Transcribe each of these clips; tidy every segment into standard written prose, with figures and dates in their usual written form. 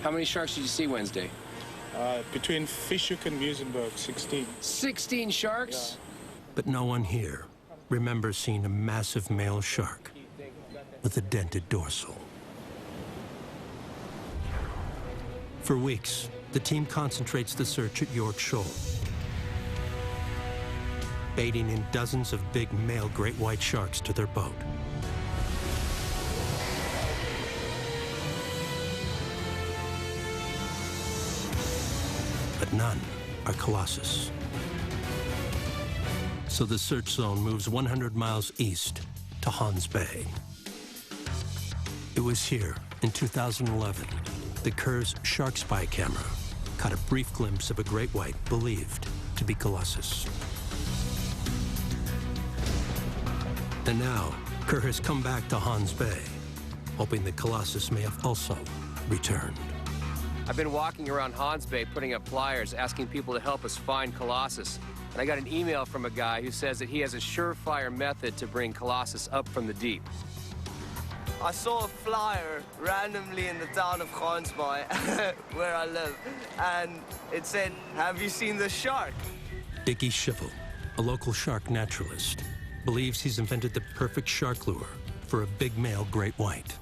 How many sharks did you see Wednesday? Between Fischhoek and Muizenberg, 16. 16 sharks? Yeah. But no one here remembers seeing a massive male shark with a dented dorsal. For weeks, the team concentrates the search at York Shoal, baiting in dozens of big male great white sharks to their boat. But none are Colossus. So the search zone moves 100 miles east to Gansbaai. It was here in 2011 that Kerr's shark spy camera caught a brief glimpse of a great white believed to be Colossus. And now, Kerr has come back to Gansbaai, hoping that Colossus may have also returned. I've been walking around Gansbaai putting up flyers asking people to help us find Colossus. And I got an email from a guy who says that he has a surefire method to bring Colossus up from the deep. I saw a flyer randomly in the town of Gansbaai, where I live, and it said, "Have you seen the shark?" Dickie Chivell, a local shark naturalist, believes he's invented the perfect shark lure for a big male great white.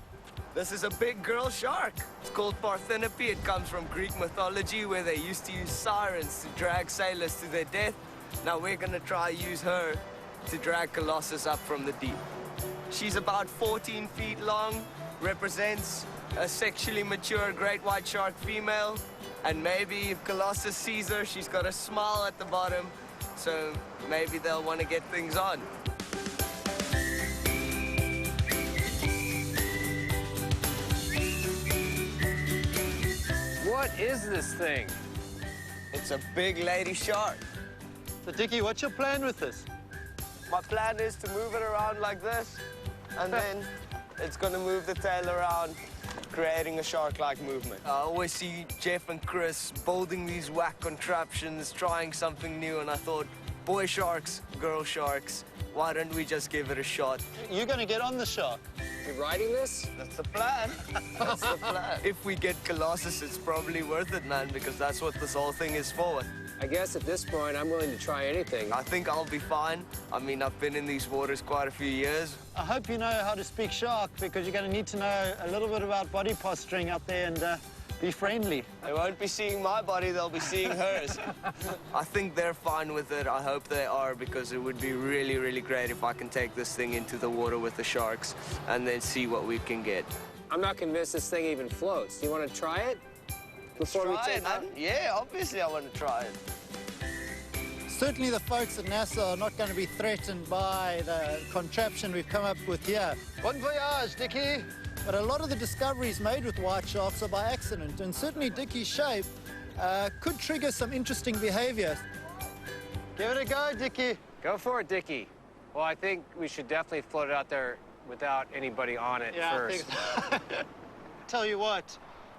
This is a big girl shark. It's called Parthenope. It comes from Greek mythology, where they used to use sirens to drag sailors to their death. Now we're gonna try use her to drag Colossus up from the deep. She's about 14 feet long, represents a sexually mature great white shark female, and maybe if Colossus sees her, she's got a smile at the bottom, so maybe they'll want to get things on. What is this thing? It's a big lady shark. So, Dickie, what's your plan with this? My plan is to move it around like this, and then it's going to move the tail around, creating a shark-like movement. I always see Jeff and Chris building these whack contraptions, trying something new, and I thought, boy sharks, girl sharks, why don't we just give it a shot? You're going to get on the shark. You riding this? That's the plan. That's the plan. If we get Colossus, it's probably worth it, man, because that's what this whole thing is for. I guess at this point, I'm willing to try anything. I think I'll be fine. I mean, I've been in these waters quite a few years. I hope you know how to speak shark, because you're going to need to know a little bit about body posturing out there and be friendly. They won't be seeing my body, they'll be seeing hers. I think they're fine with it. I hope they are, because it would be really, really great if I can take this thing into the water with the sharks and then see what we can get. I'm not convinced this thing even floats. Do you want to try it? Before we take it out? Yeah, obviously I want to try it. Certainly the folks at NASA are not going to be threatened by the contraption we've come up with here. Bon voyage, Dickie. But a lot of the discoveries made with white sharks are by accident, and certainly Dickie's shape could trigger some interesting behavior. Give it a go, Dickie. Go for it, Dickie. Well, I think we should definitely float it out there without anybody on it first. I think Tell you what,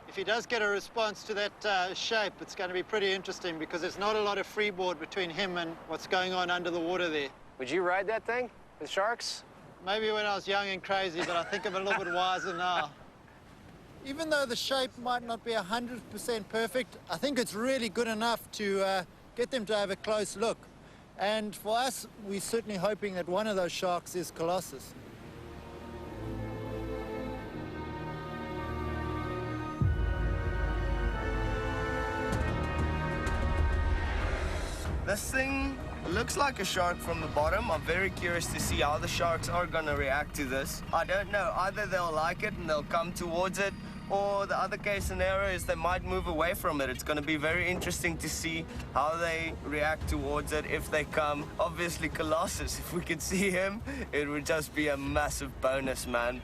if he does get a response to that shape, it's going to be pretty interesting, because there's not a lot of freeboard between him and what's going on under the water there. Would you ride that thing with sharks? Maybe when I was young and crazy, but I think I'm a little bit wiser now. Even though the shape might not be 100% perfect, I think it's really good enough to get them to have a close look. And for us, we're certainly hoping that one of those sharks is Colossus. This thing looks like a shark from the bottom. I'm very curious to see how the sharks are going to react to this. I don't know. Either they'll like it and they'll come towards it, or the other case scenario is they might move away from it. It's going to be very interesting to see how they react towards it if they come. Obviously, Colossus, if we could see him, it would just be a massive bonus, man.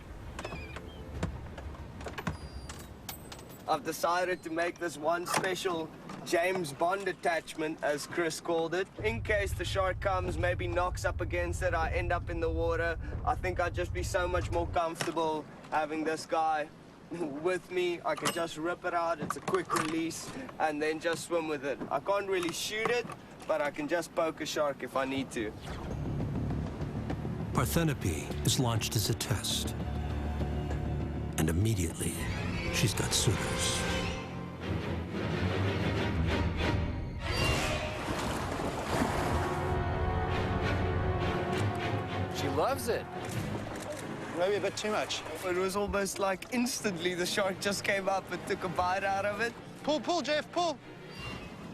I've decided to make this one special James Bond attachment, as Chris called it. In case the shark comes, maybe knocks up against it, I end up in the water. I think I'd just be so much more comfortable having this guy with me. I can just rip it out, it's a quick release, and then just swim with it. I can't really shoot it, but I can just poke a shark if I need to. Parthenope is launched as a test, and immediately she's got suitors. loves it. Maybe a bit too much. It was almost like instantly the shark just came up and took a bite out of it. Pull, Jeff, pull.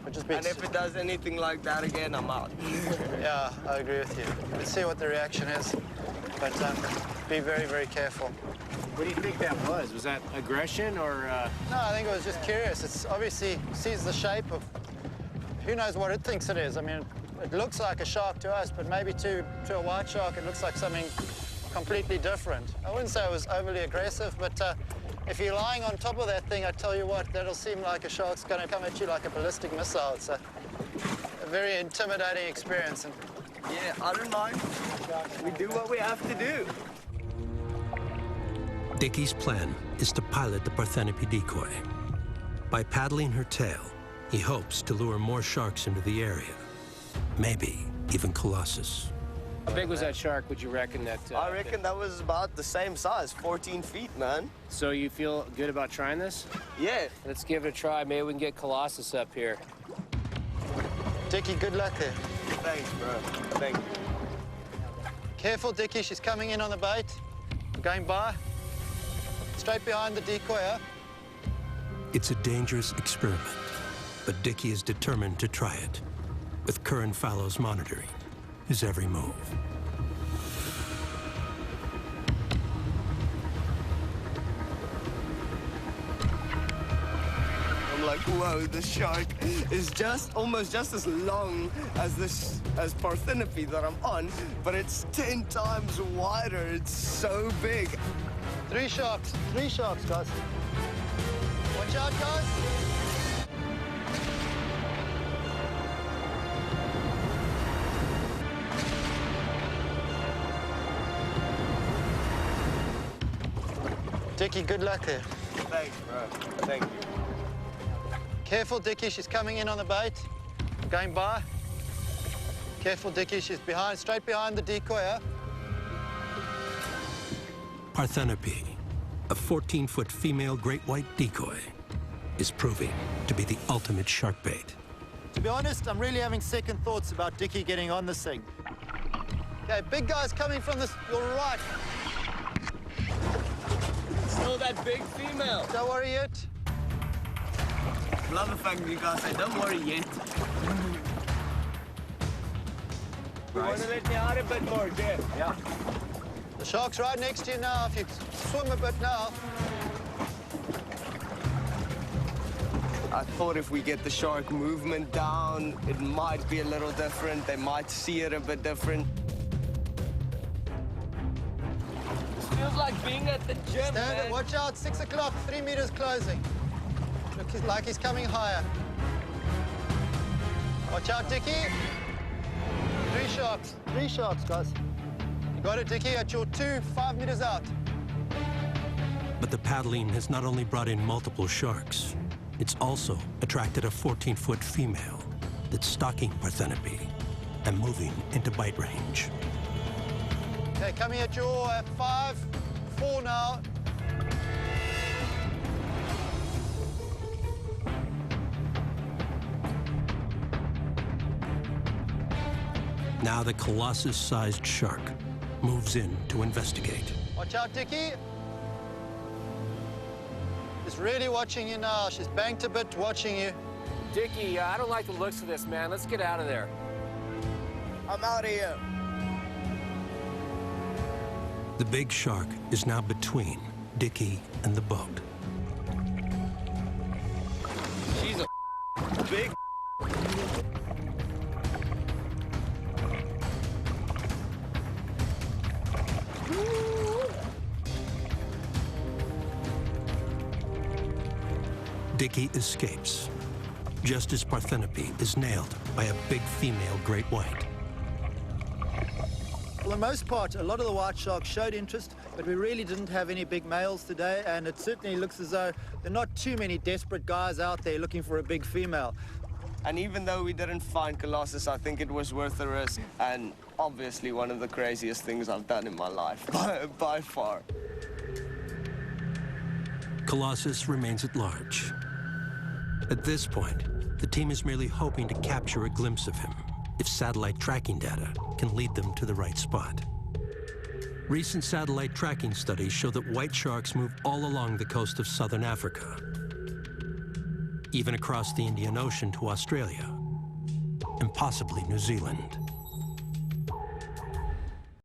And if it does anything like that again, I'm out. Yeah, I agree with you. Let's see what the reaction is. But be very, very careful. What do you think that was? Was that aggression or... No, I think it was just curious. It's obviously sees the shape of... Who knows what it thinks it is? I mean, it looks like a shark to us, but maybe to a white shark, it looks like something completely different. I wouldn't say it was overly aggressive, but if you're lying on top of that thing, I tell you what, that'll seem like a shark's going to come at you like a ballistic missile. It's a very intimidating experience. And Yeah, I don't mind. We do what we have to do. Dickie's plan is to pilot the Parthenope decoy. By paddling her tail, he hopes to lure more sharks into the area. Maybe even Colossus. How big was that shark, would you reckon that... I reckon that was about the same size, 14 feet, man. So you feel good about trying this? Yeah. Let's give it a try. Maybe we can get Colossus up here. Dickie, good luck there. Thanks, bro. Thank you. Careful, Dickie, she's coming in on the bait. Going by. Straight behind the decoy, huh? It's a dangerous experiment, but Dickie is determined to try it, with Curran Fallows monitoring his every move. I'm like, whoa, the shark is almost just as long as Parthenope that I'm on, but it's 10 times wider. It's so big. Three sharks, guys. Watch out, guys. Dickie, good luck there. Thanks, bro. Thank you. Careful, Dickie, she's coming in on the bait. Going by. Careful, Dickie, she's straight behind the decoy, huh? Parthenope, a 14-foot female great white decoy, is proving to be the ultimate shark bait. To be honest, I'm really having second thoughts about Dickie getting on this thing. Okay, big guy's coming from your right. Still that big female. Don't worry yet. Love the fact that you guys say, don't worry yet. You want to let me out a bit more, Jeff? Yeah. The shark's right next to you now. If you swim a bit now. I thought if we get the shark movement down, it might be a little different. They might see it a bit different. This feels like being at the gym, man. Watch out, 6 o'clock, 3 meters closing. Looks like he's coming higher. Watch out, Dickie. Three sharks, guys. You got it, Dickie, at your 5 meters out. But the paddling has not only brought in multiple sharks, it's also attracted a 14-foot female that's stalking Parthenope and moving into bite range. Okay, coming at your 5, 4 now. Now the Colossus-sized shark moves in to investigate. Watch out, Dickie. She's really watching you now. She's banked a bit watching you. Dickie, I don't like the looks of this, man. Let's get out of there. I'm out of here. The big shark is now between Dickie and the boat. She's a big. Dickie escapes, just as Parthenope is nailed by a big female great white. For the most part, a lot of the white sharks showed interest, but we really didn't have any big males today, and it certainly looks as though there are not too many desperate guys out there looking for a big female. And even though we didn't find Colossus, I think it was worth the risk. And obviously one of the craziest things I've done in my life, by far. Colossus remains at large. At this point, the team is merely hoping to capture a glimpse of him if satellite tracking data can lead them to the right spot. Recent satellite tracking studies show that white sharks move all along the coast of southern Africa, even across the Indian Ocean to Australia, and possibly New Zealand.